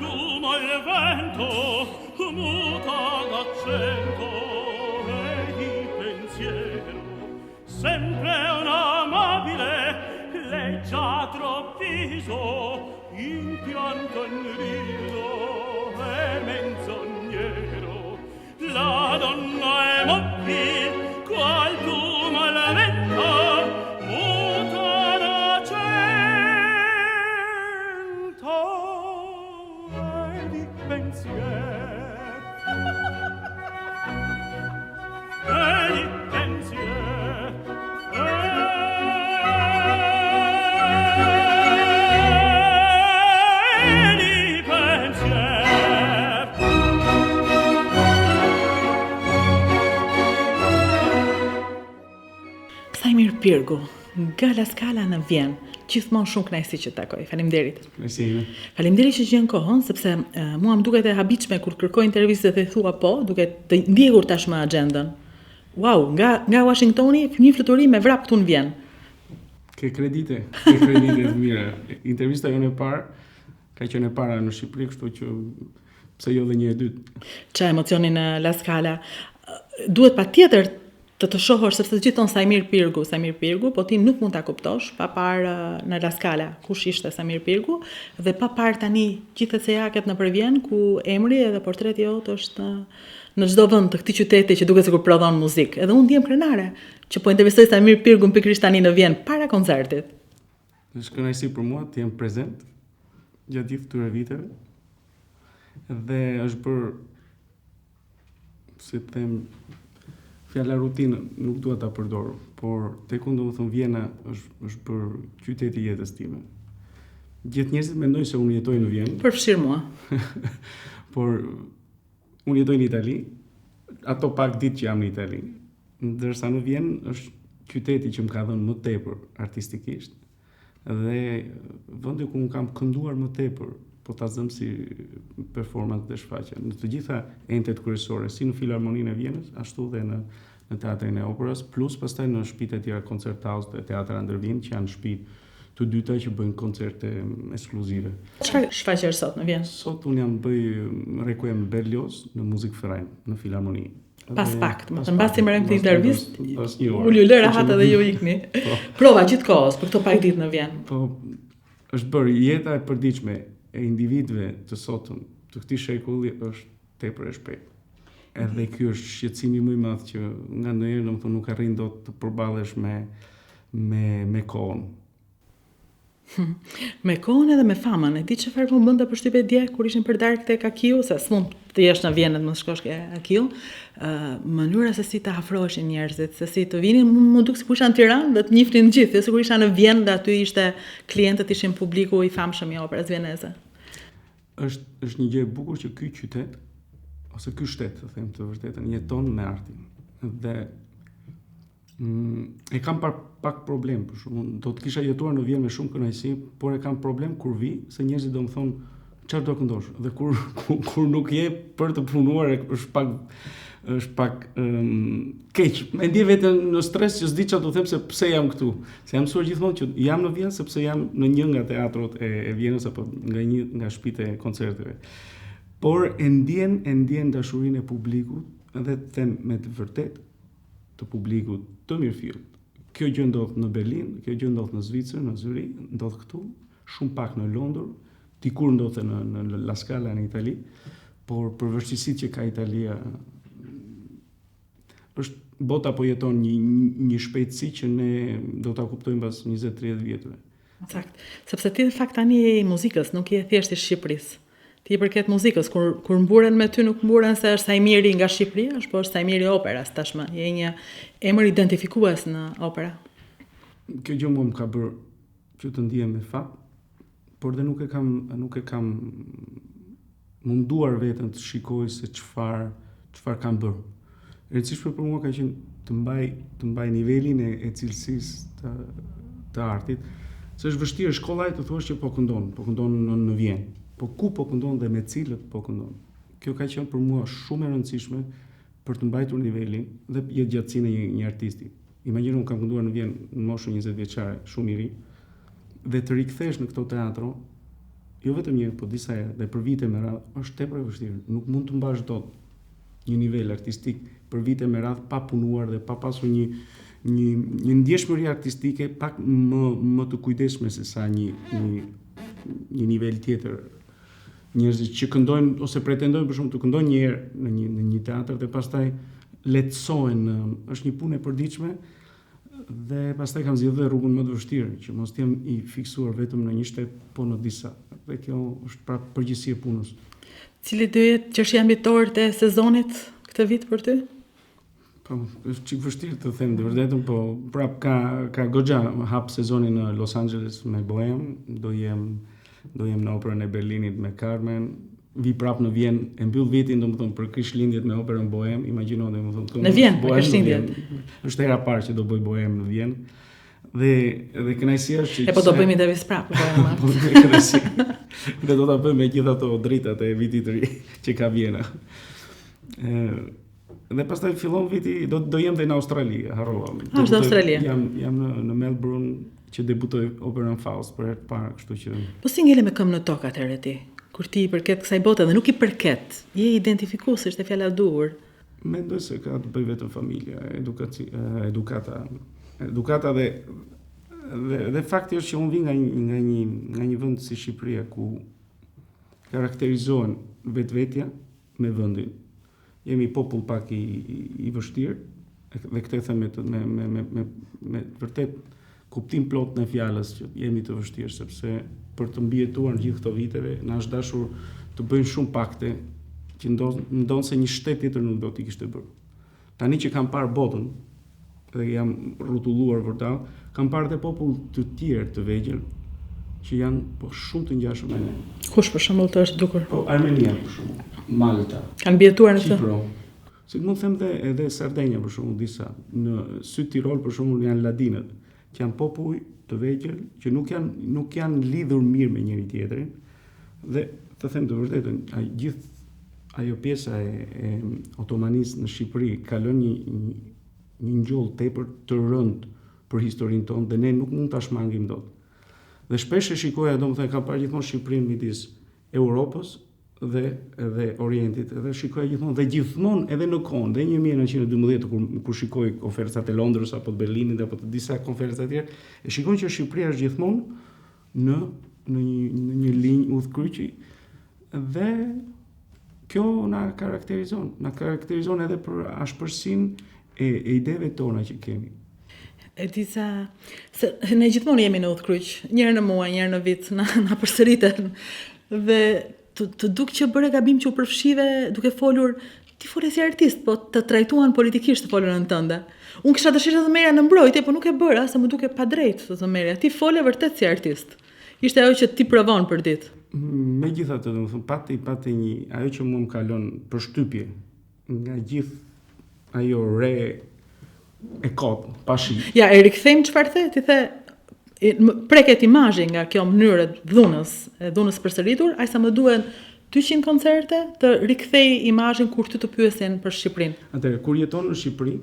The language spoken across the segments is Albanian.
qualcuno il vento muta d'accento e di pensiero, sempre un amabile leggiadro viso, in pianto in riso e menzognero. La donna è mobile, qualcuno il vento muta d'accento e di pensiero, e di pensiero, e di pensiero. Sajmir Pirgu, nga La Scala në Vjenë, gjithmonë shumë kënaqësi që takoj. Faleminderit. Faleminderit që gjen kohën, sepse mua më duket e habitshme kur kërkoj intervistë dhe thua po, duke të ndjekur tashmë agjendën. Wow, nga Washingtoni, një fluturim me vrap këtu në Vjenë. Ke kredite të mira. Intervista jonë e parë ka qenë e para në Shqipëri, kështu që pse jo dhe një e dytë. Qa emocioni në La Scala. Duhet patjetër të shohësh, sepse të gjithë thon Sajmir Pirgu, po ti nuk mund ta kuptosh pa parë në La Scala kush ishte Sajmir Pirgu dhe pa parë tani gjithë cejaket në Vjen ku emri edhe portreti jot është në çdo vend të këtij qyteti që duket sikur prodhon muzikë. Edhe unë ndjem krenare që po intervistoj Sajmir Pirgun pikërisht tani në Vjen para koncertit. Është kënaqësi për mua të jem prezent gjatë gjithë këtyre viteve. Dhe është bërë, si të them, fjala rutinë nuk dua ta përdor, por tek unë domethënë Vjena është për qyteti i jetës time. Gjithë njerëzit mendojnë se unë jetoj në Vjenë. Përfshir mua. Por unë jetoj në Itali, ato pak ditë që jam në Itali. Ndërsa në Vjenë është qyteti që më ka dhënë më tepër artistikisht dhe vendi ku unë kam kënduar më tepër, po ta zëm si performancë dhe shfaqje. Në të gjitha entet kryesore, si në Filharmoninë e Vjenës, ashtu dhe në Teatrin e Operës, plus pastaj në shtëpitë e tjera Concerthouse dhe Teatra Ndërvin, që janë shtëpi të dyta që bëjnë koncerte ekskluzive. Çfarë shfaqesh sot në Vjenë? Sot unë jam bëj Requiem Berlioz në Musikverein në Filharmoni. Pas pak, domethënë mbas të marrim këtë intervistë, pas një orë. u lë rahat edhe ju ikni. Prova gjithkohës për këto pak ditë në Vjenë. Po, është bërë jeta e përditshme e individëve të sotëm, të këtij shekulli është tepër e shpejtë. Edhe ky është shqetësimi më i madh që nga ndonjëherë domethënë nuk arrin dot të përballesh me kohën. Me kohën edhe me famën. E di çfarë po bënda përshtypje dje kur ishin për darkë tek Akiu, se s'mund të jesh në Vjenë të mos shkosh ke Akiu. Mënyra se si të afroheshin njerëzit, se si të vinin, më duk sikur isha në Tiranë dhe të njihnin gjithë, sikur isha në Vjenë dhe aty ishte klientët ishin publiku i famshëm i operës vjeneze. Është një gjë e bukur që ky qytet ose ky shtet, të them të vërtetën, jeton me artin. Dhe e kam pak problem, për shembull, do të kisha jetuar në Vjenë me shumë kënaqësi, por e kam problem kur vi, se njerëzit do më thonë çfarë do këndosh, dhe kur nuk je për të punuar është pak keq. Me ndje veten në stres që s'di çfarë do them se pse jam këtu. Se jam mësuar gjithmonë që jam në Vjenë sepse jam në një nga teatrot e Vjenës apo nga një nga shtëpitë e koncerteve. Por e ndjen dashurinë e publikut dhe të them me të vërtet të publikut të mirëfillt. Kjo gjë ndodh në Berlin, kjo gjë ndodh në Zvicër, në Zuri, ndodh këtu, shumë pak në Londër, dikur ndodhte në La Scala në Itali, por përveçësitë që ka Italia është bota po jeton një shpejtësi që ne do ta kuptojmë pas 20-30 vjetëve. Sakt, sepse ti në fakt tani je i muzikës, nuk je thjesht i Shqipërisë. Ti i përket muzikës, kur mburen me ty nuk mburen se është Sajmiri nga Shqipëria, po është Sajmiri operas tashmë. Je një emër identifikues në opera. Kjo gjë mua më ka bërë që të ndihem me fat, por dhe nuk e kam munduar veten të shikoj se çfarë kam bërë. E rëndësishme për mua ka qenë të mbaj nivelin e cilësisë të artit, se është vështirë shkollaj të thuash që po këndon në Vjenë. Po ku po këndon dhe me cilët po këndon. Kjo ka qenë për mua shumë e rëndësishme për të mbajtur nivelin dhe jetëgjatësinë e një artisti. Imagjino unë kam kënduar në Vjenë në moshën 20 vjeçare, shumë i ri, dhe të rikthesh në këto teatro jo vetëm një, po disa herë dhe për vite me radhë, është tepër e vështirë. Nuk mund të mbash dot një nivel artistik për vite me radhë pa punuar dhe pa pasur një ndjeshmëri artistike pak më të kujdesshme se sa një nivel tjetër. Njerëzit që këndojnë ose pretendojnë për shembull të këndojnë një herë në një teatr dhe pastaj lehtësohen, është një punë e përditshme dhe pastaj kam zgjedhur rrugën më të vështirë, që mos të jem i fiksuar vetëm në një shtet, po në disa. Dhe kjo është pra përgjegjësia e punës. Cili do jetë çështja mbetore e sezonit këtë vit për ty? Po, është çik vështirë të them të vërtetën, po prap ka goxha hap sezoni në Los Angeles me Bohem, do jem në operën e Berlinit me Carmen, vi prap në Vjenë, e mbyll vitin domethënë për Krishtlindjet me operën Bohem, imagjino domethënë në Vjenë për Krishtlindjet. Është hera parë që do bëj Bohem në Vjenë. Dhe kënaqësia është që po do bëjmë intervistë prapë Bohem. Po kënaqësi. Dhe do ta bëjmë me gjithë ato dritat e vitit të ri që ka Vjena. Dhe pastaj fillon viti, do jem dhe në Australi, harrova. Është në Australi. Jam në Melbourne që debutoj operën Faust për herë të parë, kështu që. Po si ngele me këmbë në tokë atëherë ti? Kur ti i përket kësaj bote dhe nuk i përket, je identifikues, është e fjala e duhur. Mendoj se ka të bëjë vetëm familja, edukata dhe fakti është që unë vi nga një vend si Shqipëria ku karakterizohen vetvetja me vendin. Jemi popull pak i vështirë dhe këtë e them me vërtet kuptim plot në fjalës që jemi të vështirë, sepse për të mbijetuar në gjithë këto viteve na është dashur të bëjnë shumë pakte që ndonë se një shtet tjetër nuk do t'i kishte bërë. Tani që kam parë botën dhe jam rrotulluar vërtet, kam parë dhe popull të tjerë të vegjël që janë po shumë të ngjashëm me ne. Kush për shembull të është dukur? Po Armenia për shembull, Malta. Kanë mbijetuar në këtë? Kipro. Si mund të them edhe Sardenja për shembull disa. Në Syt Tirol për shembull janë ladinët, që janë popull të vegjël që nuk janë lidhur mirë me njëri tjetrin dhe të them të vërtetën, gjithë ajo pjesa e otomanisë në Shqipëri ka lënë një ngjoll tepër të rëndë për historinë tonë dhe ne nuk mund ta shmangim dot. Dhe shpesh e shikoja, domethënë kam parë gjithmonë Shqipërinë midis Europës dhe Orientit, edhe shikoja gjithmonë edhe në kohën, dhe 1912 kur shikoj konferencat e Londrës apo të Berlinit apo të disa konferenca të tjera, e shikoj që Shqipëria është gjithmonë në një linjë udhkryqi dhe kjo na karakterizon edhe për ashpërsinë e ideve tona që kemi. E disa, se ne gjithmonë jemi në udhkryq, njëherë në muaj, njëherë në vit, na përsëriten dhe të duk që bëre gabim që u përfshive duke folur, ti fole si artist, po të trajtuan politikisht të folurën tënde. Unë kisha dëshirë të merja në mbrojtje, po nuk e bëra, se më duke pa drejt të merja. Ti fole vërtet si artist. Ishte ajo që ti provon për ditë. Megjithatë, domethënë pati një ajo që më kalon përshtypje nga gjithë ajo re e kot, pashi. Ja, e rikthejmë çfarë the? Ti the preket imazhi nga kjo mënyrë dhunës përsëritur, aq sa më duhen 200 koncerte të rikthej imazhin kur ty të pyesin për Shqipërinë. Atëherë, kur jeton në Shqipëri,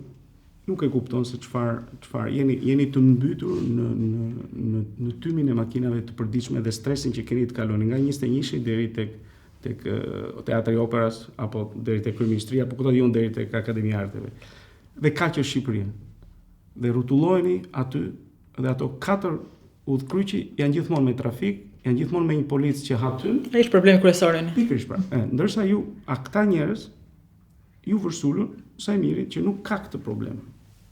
nuk e kupton se çfarë jeni të mbytur në tymin e makinave të përditshme dhe stresin që keni të kaloni nga 21-shi deri tek Teatri Operas apo deri tek Kryeministria apo kudo diun deri tek Akademia e Arteve. Dhe kaq është Shqipëria. Dhe rrotulloheni aty dhe ato 4 udhkryqi janë gjithmonë me trafik, janë gjithmonë me një policë që hatyn. Ai është problemi kryesor. Pikërisht pra. Ndërsa këta njerëz ju vërsulën sa i mirit që nuk ka këtë problem.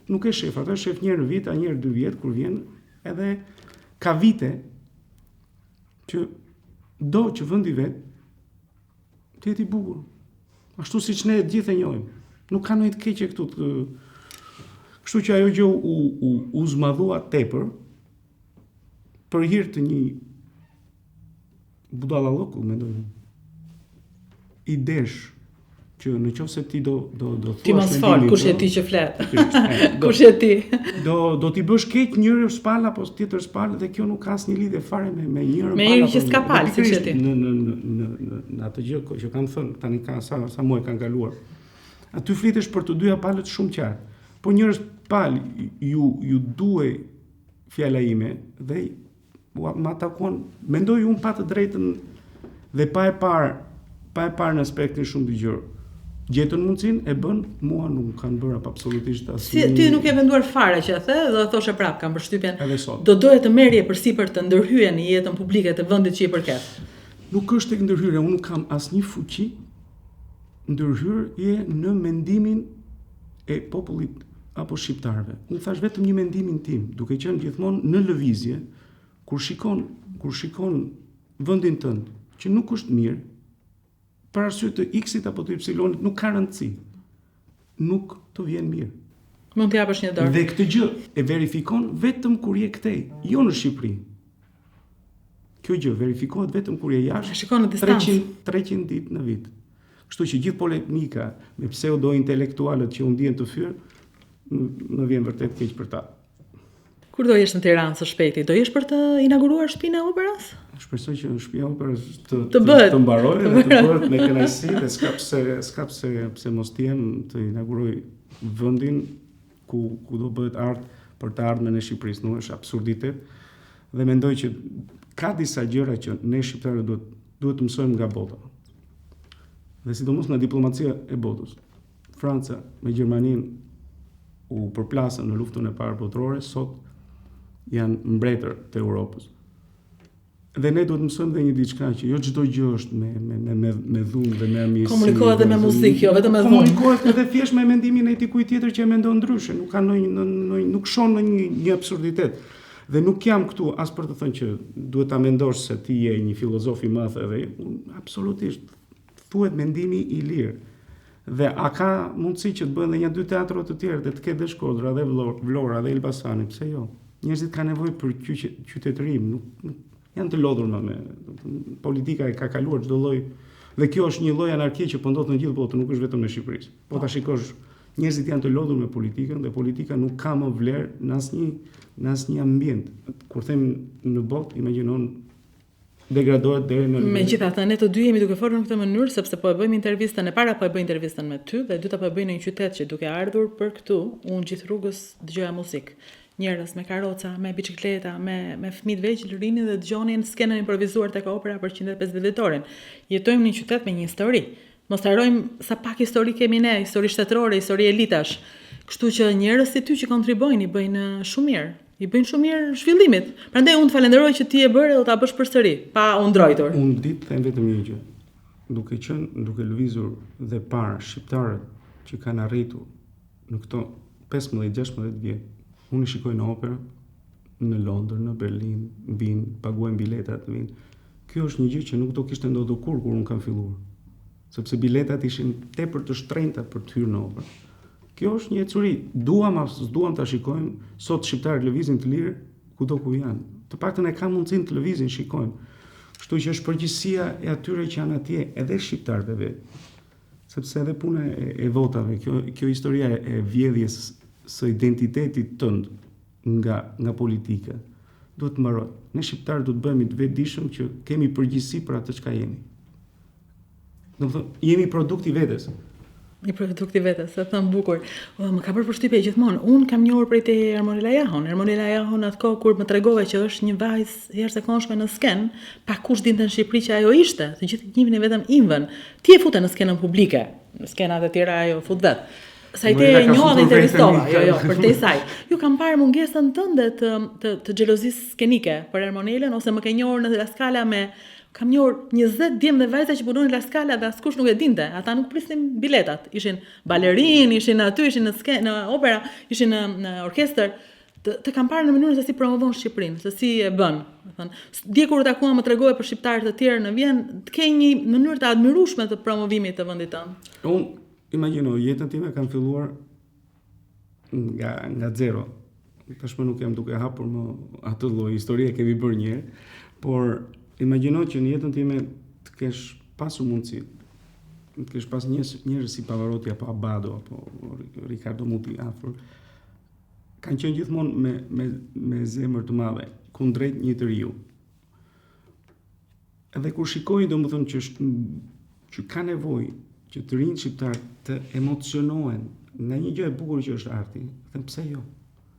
Nuk e shef, ato shef një herë në vit, a një herë 2 vjet kur vjen, edhe ka vite që do që vendi vet të jetë i bukur. Ashtu siç ne gjithë e njohim. Nuk ka ndonjë të keqe këtu. Kështu që ajo gjë u zmadhua tepër për hir të një budallalloku, mendoj. Idesh që në qoftë se ti do thuash ti mos fal, kush e ti që flet? Kush e ti? Do t'i bësh keq njëri spal apo tjetër spal dhe kjo nuk ka asnjë lidhje fare me njërin me njëri që s'ka pal, siç e ti. Në atë gjë që kam thënë, tani ka sa muaj kanë kaluar. Aty flitesh për të dyja palët shumë qartë. Po njërës palë ju duhej fjala ime dhe ma takon, mendoj unë pa të drejtën Dhe pa e parë në aspektin shumë dëgjor. Gjetën mundësin e bën, mua nuk kanë bërë absolutisht Si ty nuk e venduar fare që the, do të thoshe prap, kam përshtypjen. Edhe sot. Do doje të merrje përsipër të ndërhyje në jetën publike të vendit që i përket. Nuk është tek ndërhyrja, unë nuk kam asnjë fuqi ndërhyrje në mendimin e popullit apo shqiptarëve. Unë thash vetëm një mendimin tim, duke qenë gjithmonë në lëvizje, kur shikon vendin tënd që nuk është mirë, për arsye të X-it apo të Y-it nuk ka rëndësi. Nuk të vjen mirë. Mund të japësh një dorë. Dhe këtë gjë e verifikon vetëm kur je këtej, jo në Shqipëri. Kjo gjë verifikohet vetëm kur je jashtë. Shikon në distancë. 300 ditë në vit. Kështu që gjithë polemika me pseudo intelektualët që u ndjen të fyr, më vjen vërtet keq për ta. Kur do jesh në Tiranë së shpejti? Do jesh për të inauguruar shtëpinë e operës? Shpresoj që shtëpia e operës të bëhet, të mbarojë dhe të bëhet me kënaqësi dhe s'ka pse mos t'jem të inauguroj vendin ku do bëhet art për të ardhmen e Shqipërisë, nuk është absurditet. Dhe mendoj që ka disa gjëra që ne shqiptarët duhet të mësojmë nga bota. Dhe sidomos nga diplomacia e botës. Franca me Gjermaninë u përplasën në luftën e parë botërore, sot janë mbretër të Europës. Dhe ne duhet mësojmë dhe një diçka që jo çdo gjë është me dhunë dhe me mirësi. Komunikohet edhe me muzikë, jo vetëm me dhunë. Komunikohet edhe thjesht me mendimin e dikujt tjetër që e mendon ndryshe, nuk ka nuk shon në një absurditet. Dhe nuk jam këtu as për të thënë që duhet ta mendosh se ti je një filozof i madh edhe absolutisht thuhet mendimi i lirë. Dhe a ka mundësi që të bëhen edhe 1-2 teatro të tjerë dhe të ketë dhe Shkodra dhe Vlora dhe Elbasani, pse jo? Njerëzit kanë nevojë për qytetërim, nuk janë të lodhur me politika e ka kaluar çdo lloj. Dhe kjo është një lloj anarkie që po ndodh në gjithë botën, nuk është vetëm në Shqipëri. Po ta shikosh, njerëzit janë të lodhur me politikën dhe politika nuk ka më vlerë në asnjë ambient. Kur them në botë, imagjinon degradohet deri në Megjithatë, ne të dy jemi duke folur në këtë mënyrë sepse po e bëjmë intervistën e para, po e bëj intervistën me ty dhe e dyta po e bëj në një qytet që duke ardhur për këtu, unë gjithë rrugës dëgjoja muzikë. Njerëz me karoca, me bicikleta, me fëmijë të vegjël rinin dhe dëgjonin skenën improvisuar tek opera për 150 vjetorin. Jetojmë në një qytet me një histori. Mos harrojmë sa pak histori kemi ne, histori shtetërore, histori elitash. Kështu që njerëz si ty që kontribojnë i bëjnë shumë mirë. I bëjnë shumë mirë zhvillimit. Prandaj unë të falenderoj që ti e bëre dhe ta bësh përsëri, pa u ndrojtur. Unë ditë them vetëm një gjë. Duke lëvizur dhe parë shqiptarët që kanë arritur në këto 15-16 vjet. Unë i shikoj në operë, në Londër, në Berlin, vinë, paguajnë biletat, vinë. Kjo është një gjë që nuk do kishte ndodhur kur unë kam filluar. Sepse biletat ishin tepër të shtrenjta për të hyrë në operë. Kjo është një ecuri. Duam ta shikojmë sot shqiptarët lëvizin të lirë kudo ku janë. Të paktën e kanë mundësinë të lëvizin, shikojmë. Kështu që është përgjegjësia e atyre që janë atje, edhe shqiptarëve vetë. Sepse edhe puna e votave, kjo historia e vjedhjes së identitetit tënd nga politika duhet të mbaroj. Ne shqiptarë duhet bëhemi të vetëdijshëm që kemi përgjegjësi për atë çka jemi. Do të thonë, jemi produkt i vetes. I produkti vetes, e thëmë bukur. Më ka bërë përshtypje gjithmonë. Unë kam njohur prej te Ermonela Jahon. Ermonela Jahon atë kohë kur më tregove që është një vajzë jashtëzakonshme në sken, pa kush dinte në Shqipëri që ajo ishte. Të gjithë njihin vetëm Invën. Ti e fute në skenën publike. Në skenat e tjera ajo fut vet. Sa i te njoha dhe intervistova, jo, për te saj. Ju kam parë mungesën tënde të xhelozisë skenike për Ermonelën, ose më ke njohur në La Scala kam njohur 20 djemë dhe vajza që punonin në La Scala dhe askush nuk e dinte. Ata nuk prisnin biletat. Ishin balerinë, ishin aty, ishin në opera, ishin në orkestër. Të kam parë në mënyrën se si promovon Shqipërinë, se si e bën. Dje kur u takuam më tregove për shqiptarët të tjerë në Vjenë, të ke një mënyrë të admirueshme të promovimit të vendit tënd. Unë imagjino, jetën time kam filluar nga zero. Tashmë nuk jam duke hapur më atë lloj historie kemi bërë një herë, por imagjino që në jetën time të kesh pasur mundësi, të kesh pas njerëz si Pavarotti apo Abbado apo Riccardo Muti afër, kanë qenë gjithmonë me zemër të madhe kundrejt një të riu. Edhe kur shikoj, domethënë që ka nevojë që të rinjt shqiptar të emocionohen nga një gjë e bukur që është arti, them pse jo.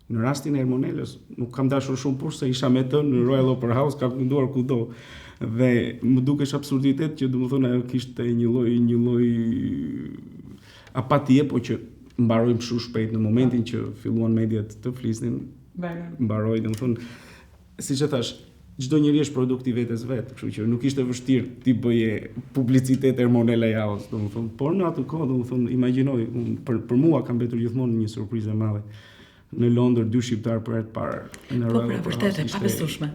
Në rastin e Ermonelës, nuk kam dashur shumë push se isha me të në Royal Opera House, kam kënduar kudo. Dhe më dukesh absurditet që domethënë ajo kishte një lloj apatie, po që mbaroi më shumë shpejt në momentin që filluan mediat të flisnin. Mbaroi, domethënë, siç e thash, çdo njeri është produkt i vetes vet, kështu që nuk ishte vështirë ti bëje publicitet Ermonela Jaos, domethënë, por në atë kohë domethënë imagjinoj, për mua ka mbetur gjithmonë një surprizë e madhe. Në Londër 2 shqiptar për herë të parë në Royal Opera House. Po, vërtet e pabesueshme.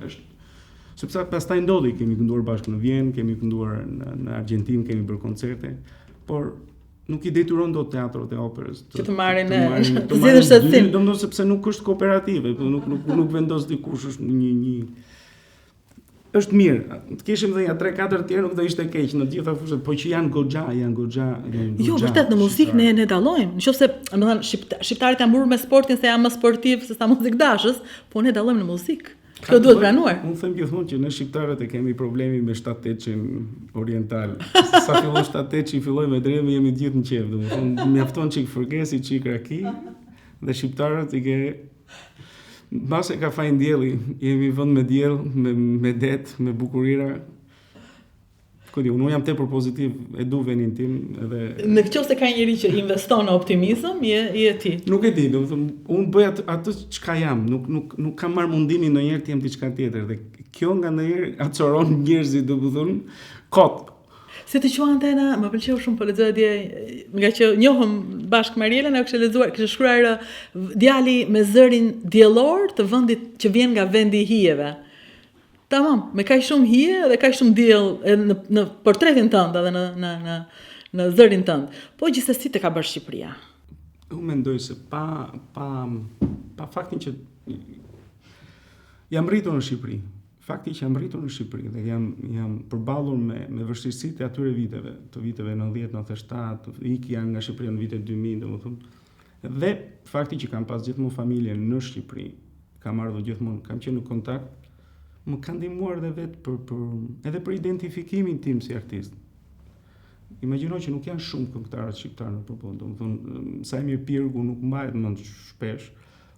Sepse pastaj ndodhi, kemi kënduar bashkë në Vjenë, kemi kënduar në Argjentinë, kemi bërë koncerte, por nuk i detyron dot teatrot e operës që të marrin të zgjedhësh shtetësim. Domethënë sepse nuk është kooperative, nuk vendos dikush, është një është mirë. Të kishim dhe ja 3-4 tjerë nuk do ishte keq në të gjitha fushat, po që janë goxha. Jo, vërtet në muzikë ne dallojmë. Nëse, domethënë, shqiptarët janë mburur me sportin se janë më sportiv se sa muzikdashës, po ne dallojmë në muzikë. Kjo duhet pranuar. Unë them gjithmonë që ne shqiptarët e kemi problemi me 7-8 oriental. Sa fillon 7-8 filloj me drejtë jemi gjithë në qejf, domethënë mjafton çik fërgesi, çik raki dhe shqiptarët i ke mbase ka fajin dielli, jemi vend me diell, me det, me bukurira. Unë jam tepër pozitiv, e du vendin tim edhe në qoftë se ka njëri që investon në optimizëm, je ti. Nuk e di, unë bëj atë çka jam, nuk kam marrë mundimin ndonjëherë të jem diçka tjetër dhe kjo ndonjëherë atësoron njerëzit, domethënë kot. Si të quante na, më pëlqeu shumë po lexoja dje, nga që njohëm bashkë Marielën, ajo kishte shkruar djali me zërin diellor të vendit që vjen nga vendi i hijeve. Tamam, me kaq shumë hije dhe kaq shumë diell në portretin tënd edhe në zërin tënd. Po gjithsesi të ka bërë Shqipëria. Unë mendoj se pa faktin që jam rritur në Shqipëri. Fakti që jam rritur në Shqipëri dhe jam përballur me vështirësitë e atyre viteve, të viteve 90-97, ikja nga Shqipëria në vitet 2000, domethënë. Dhe fakti që kam pas gjithmonë familje në Shqipëri, kam ardhur gjithmonë, kam qenë në kontakt, më ka ndihmuar edhe për identifikimin tim si artist. Imagjinoj që nuk janë shumë këngëtarë shqiptarë në përballë, domethënë Sajmir Pirgu nuk mbahet mend shpesh,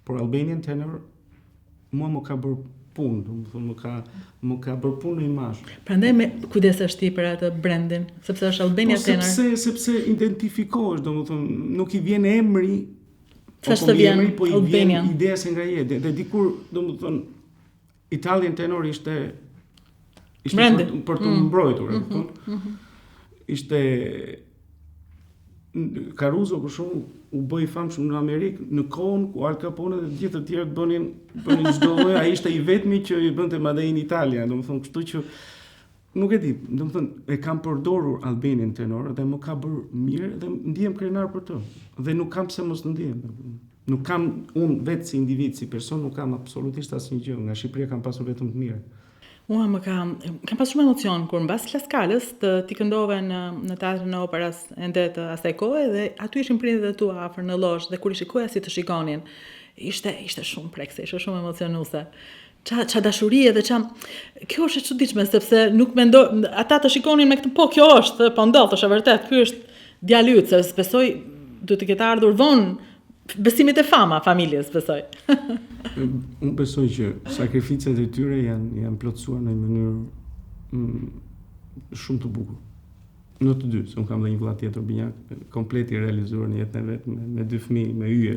por Albanian Tenor mua më ka bërë punë, domethënë më ka bërë punë në imazh. Prandaj me kujdesesh ti për atë brandin, sepse është Albania Tenor. Sepse identifikohesh, domethënë nuk i vjen emri, Çfarë vjen po i vjen ideja se nga je, dhe dikur domethënë Italian Tenor ishte për të mbrojtur, ishte Caruso për shumë u bë i famshëm në Amerikë në kohën ku Al Capone dhe të gjithë të tjerë bënin çdo lloj, ai ishte i vetmi që i bënte madje në Italia, domethënë kështu që nuk e di, domethënë e kam përdorur Albanian Tenor dhe më ka bërë mirë dhe ndihem krenar për të. Dhe nuk kam pse mos ndihem. Nuk kam, unë vetë si individ, si person, nuk kam absolutisht asnjë gjë. Nga Shqipëria kam pasur vetëm të mirë. Mua kam pasur shumë emocion kur mbas La Scalës ti këndove në teatrin e operës ende të asaj kohe dhe aty ishin prindërit e tu afër në loshë dhe kur i shikoja si të shikonin, ishte shumë prekse, ishte shumë emocionuese. Qa dashurie dhe kjo është e çuditshme sepse nuk mendoj ata të shikonin me këtë, po kjo është, po ndodh, është e vërtet, ky është djali yt, se besoj duhet të ketë ardhur vonë besimit e fama familjes, besoj. Unë besoj që sakrificat e tyre janë plotësuar në një mënyrë shumë të bukur. Në të dy, se unë kam dhe një vëlla tjetër binjak, komplet i realizuar në jetën e vet me 2 fëmijë, me yje,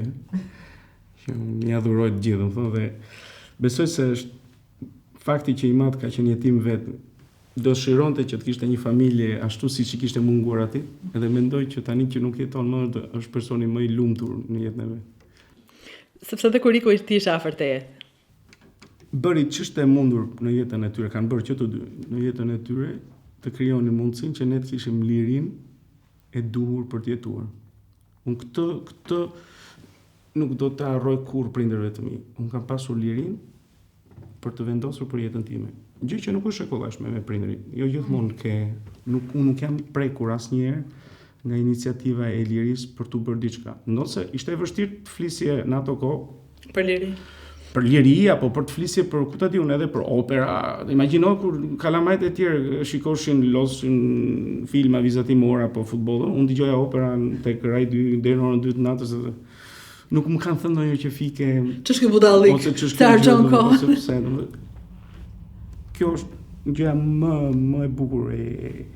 që më adhuroj të gjithë, thonë, dhe besoj se është fakti që i madh ka qenë jetim vet, dëshironte që të kishte një familje ashtu siç i kishte munguar atij, edhe mendoj që tani që nuk jeton më është personi më i lumtur në jetën e vet. Sepse edhe kur iku ti isha afër teje. Bëri ç'është e mundur në jetën e tyre, kanë bërë që të dy, në jetën e tyre të krijonin mundësinë që ne të kishim lirinë e duhur për të jetuar. Unë këtë nuk do të harroj kurrë prindërve të mi. Unë kam pasur lirinë për të vendosur për jetën time. Gjë që nuk është e kollajshme me prindërit. Jo gjithmonë unë nuk jam prekur asnjëherë nga iniciativa e lirisë për të bërë diçka. Ndonse ishte e vështirë të flisje në ato kohë për liri. Për liri apo për të flisje për ku ta di unë edhe për opera. Imagjino kur kalamajt e tjerë shikoshin loshin filma vizatimor apo futboll. Unë dëgjoja operën tek Rai 2 deri në orën 2 të natës nuk më kanë thënë ndonjë që fike Ç'është ky budallik? ose ç'është Se harxhon kohë. ose pse, domethënë kjo është gjëja më e bukur e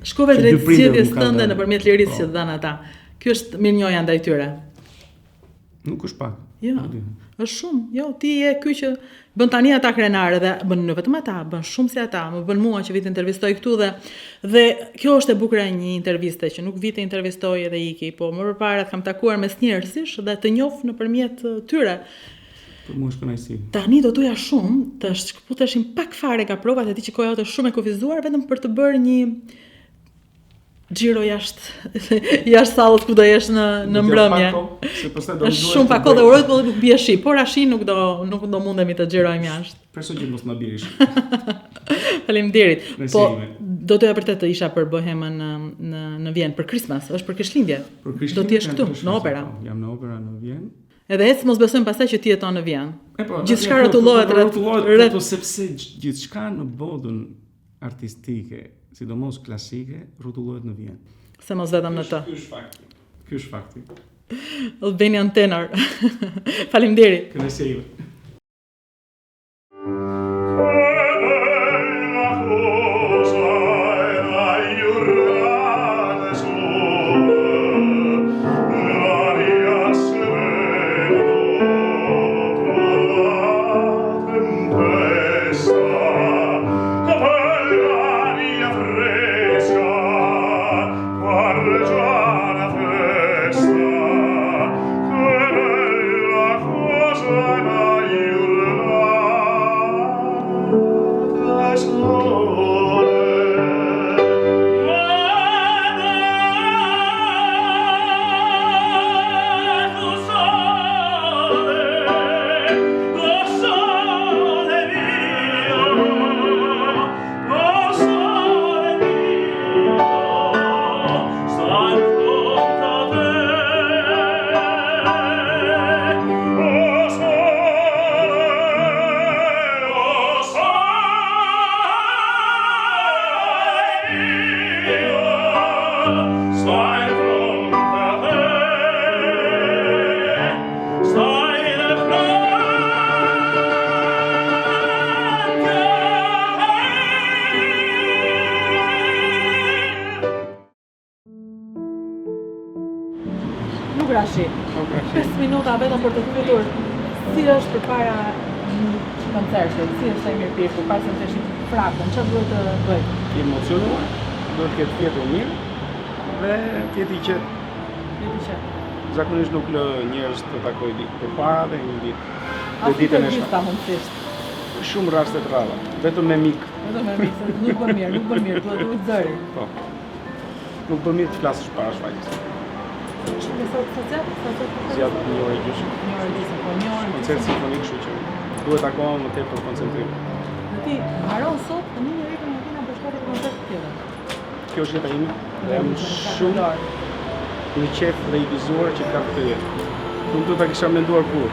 Shkove që drejt dy prindër zgjedhjes më kanë tënde dhënë. nëpërmjet lirisë Po. që të dhanë ata. Ky është mirënjohja ndaj tyre. Nuk është pak. Jo, Nuk di. është shumë. Jo, ti je ky që bën tani ata krenare dhe bën jo vetëm ata, bën shumë si ata. Më bën mua që vit intervistoj këtu dhe kjo është e bukur e një interviste që nuk vite intervistoj edhe iki, po më përpara të kam takuar mes njerëzish dhe të njoh nëpërmjet tyre. Për mua është kënaqësi. Tani do doja shumë të shkputeshim pak fare nga provat e di që koha jote është shumë e kufizuar vetëm për të bërë një xhiro jashtë sallës ku do jesh në mbrëmje. Është shumë pak kohë dhe uroj po nuk bie shi, por ashi nuk do mundemi të xhirojmë jashtë. Preso që mos na birish. Faleminderit. Me Po sillime. do doja vërtet të isha për bohemën në Vjenë për Christmas, është për Krishtlindje. Do të jesh këtu në opera. Jam në opera në Vjenë. Edhe ecë mos besojmë pastaj që ti jeton në Vjenë. Po, Gjithçka rrotullohet rreth po sepse gjithçka në botën artistike, sidomos klasike, rrotullohet në Vjenë. se mos vetëm në të. Ky është fakti. Ky është fakti. Albanian tenor. Faleminderit. Kënaqësi ime. Nuk rashi. 5 minuta vetëm për të pyetur si është përpara koncertit, si është ai mirë pirku, pas se të shih frakun, çfarë duhet të bëj? I emocionuar, duhet të ketë fjetur mirë dhe tjeti që Veti që. zakonisht nuk lë njerëz të takoj ditë përpara dhe një ditë. A Dhe ditën e intervista mundësisht. Shumë raste të rralla, vetëm me mik. Vetëm me mikse, nuk bën mirë, duhet zëri. Po. Nuk bën mirë të flasësh para shfaqjes. Shumë social, Zjat një orë gjysmë. Një orë gjysmë, po një orë. Koncert simfonik, kështu që duhet akoma më tepër koncentrim. Dhe ti haron sot në një rikën në kina për shkate për koncert tjetër. Kjo është jeta ime dhe jam shumë në qef dhe i gëzuar që ka këtë jetë. Nuk do ta kisha menduar kur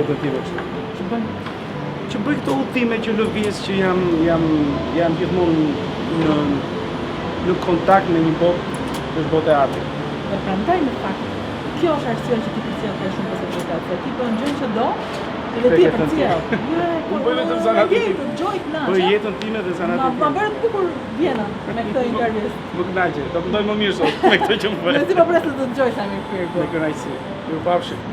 jetën time kështu. Që bën Që bëj këto udhime që lëviz që jam gjithmonë në kontakt me një botë që është botë e artit. Dhe prandaj në fakt, kjo është arsye që ti përcjell të shumë pozibilitet, se ti bën gjën që do, edhe ti e përcjell. Unë bëj vetëm zanatin. Gjoj kënaqe. Bëj jetën time dhe zanatin Ma tim. bëre të bukur Vjena me këtë intervistë. Më kënaqe, do të ndoj më mirë sot me këtë që më bëj. Dhe si po pres të dëgjoj Samir Pirku. Me kënaqësi. Mirupafshim.